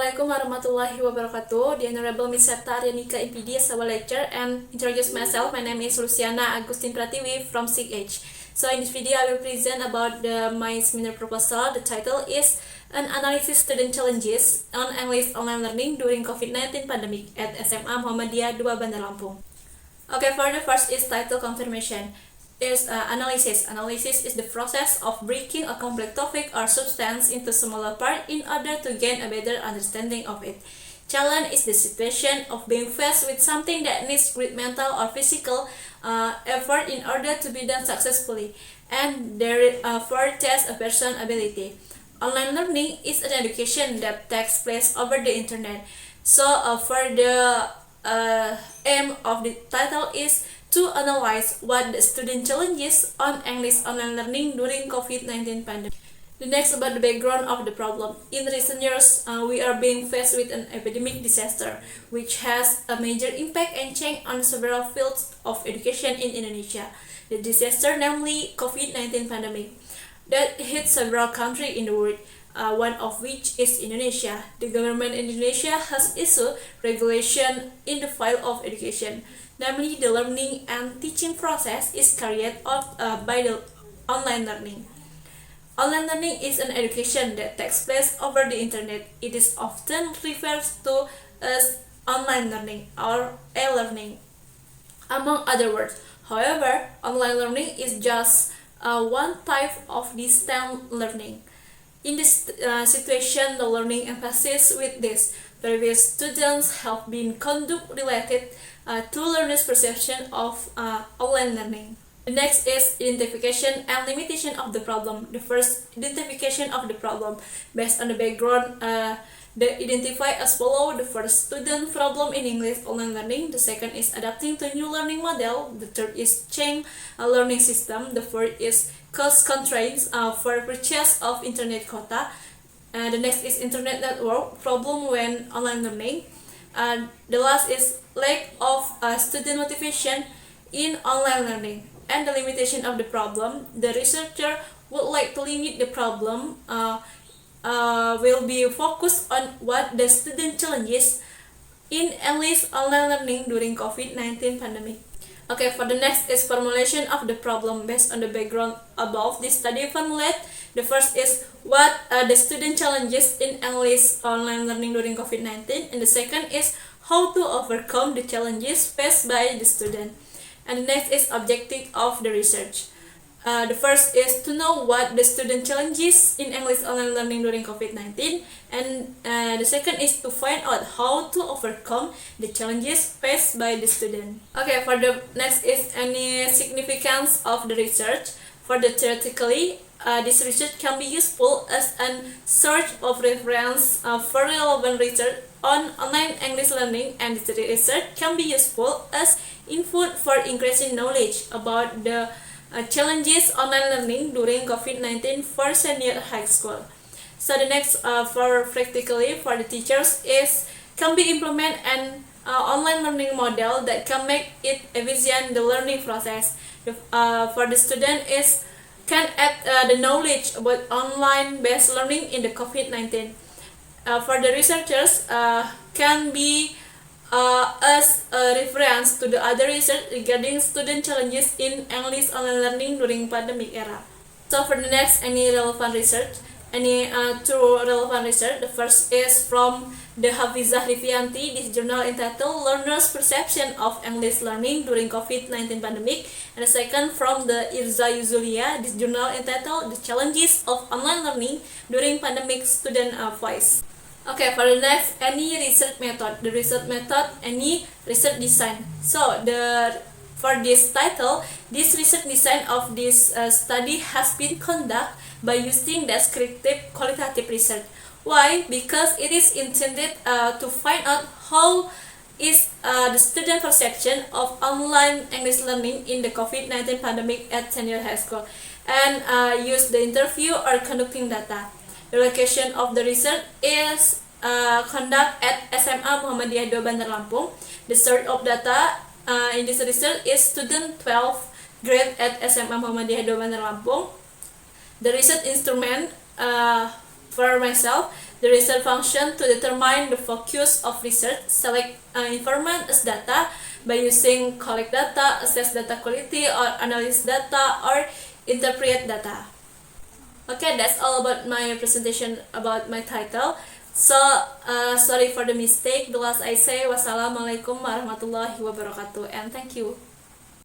Assalamualaikum warahmatullahi wabarakatuh. The Honorable Miss Septa Aryanika MPD as our lecturer and introduce myself. My name is Luciana Agustin Pratiwi from SIGH. So in this video I will present about my seminar proposal. The title is An Analysis Student Challenges on English Online Learning During COVID-19 Pandemic at SMA Muhammadiyah 2 Bandar Lampung. Okay, for the first is title confirmation. Is analysis. Analysis is the process of breaking a complex topic or substance into smaller parts in order to gain a better understanding of it. Challenge is the situation of being faced with something that needs great mental or physical effort in order to be done successfully, and therefore test a person's ability. Online learning is an education that takes place over the internet. So for the aim of the title is to analyze what the student challenges on English online learning during COVID-19 pandemic. The next about the background of the problem. In recent years, we are being faced with an epidemic disaster, which has a major impact and change on several fields of education in Indonesia. The disaster, namely COVID-19 pandemic, that hit several countries in the world. One of which is Indonesia. The government in Indonesia has issued regulation in the field of education. Namely, the learning and teaching process is carried out by the online learning. Online learning is an education that takes place over the internet. It is often referred to as online learning or e-learning, among other words. However, online learning is just one type of distance learning. In this situation, the learning emphasis with this previous students have been conduct related to learners' perception of online learning. The next is identification and limitation of the problem. The first, identification of the problem. Based on the background, they identify as follow. The first, student problem in English online learning. The second is adapting to new learning model. The third is change learning system. The fourth is cost constraints for purchase of internet quota. The next is internet network problem when online learning. The last is lack of student motivation in online learning. And the limitation of the problem. The researcher would like to limit the problem will be focused on what the student challenges in English online learning during COVID-19 pandemic. Okay, for the next is formulation of the problem based on the background above. This study formulate. The first is what the student challenges in English online learning during COVID-19, and the second is how to overcome the challenges faced by the student. And the next is objective of the research. The first is to know what the student challenges in English online learning during COVID-19, and the second is to find out how to overcome the challenges faced by the student. Okay, for the next is any significance of the research. For the theoretically, this research can be useful as a source of reference for relevant research on online English learning, and this research can be useful as input for increasing knowledge about the challenges online learning during COVID-19 for senior high school. So the next for practically for the teachers is can be implement an online learning model that can make it efficient the learning process. For the student is can add the knowledge about online based learning in the COVID-19. For the researchers can be as a reference to the other research regarding student challenges in English online learning during pandemic era. So for the next, any relevant research, two relevant research. The first is from the Hafizah Rifianti. This journal entitled Learners' Perception of English Learning During COVID-19 Pandemic. And the second from the Irza Yuzulia. This journal entitled The Challenges of Online Learning During Pandemic Student Voice. Okay, for the next, any research method. The research method, any research design. So for this title, this research design of this study has been conducted by using descriptive qualitative research. Why? Because it is intended to find out how is the student perception of online English learning in the COVID-19 pandemic at senior high school, and use the interview or conducting data. The location of the research is conduct at SMA Muhammadiyah 2 Bandar Lampung. The source of data in this research is student 12th grade at SMA Muhammadiyah 2 Bandar Lampung. The research instrument for myself, the research function to determine the focus of research, select information as data by using collect data, assess data quality, or analyze data, or interpret data. Okay, that's all about my presentation about my title. So, sorry for the mistake. The last I say, wassalamualaikum warahmatullahi wabarakatuh, and thank you.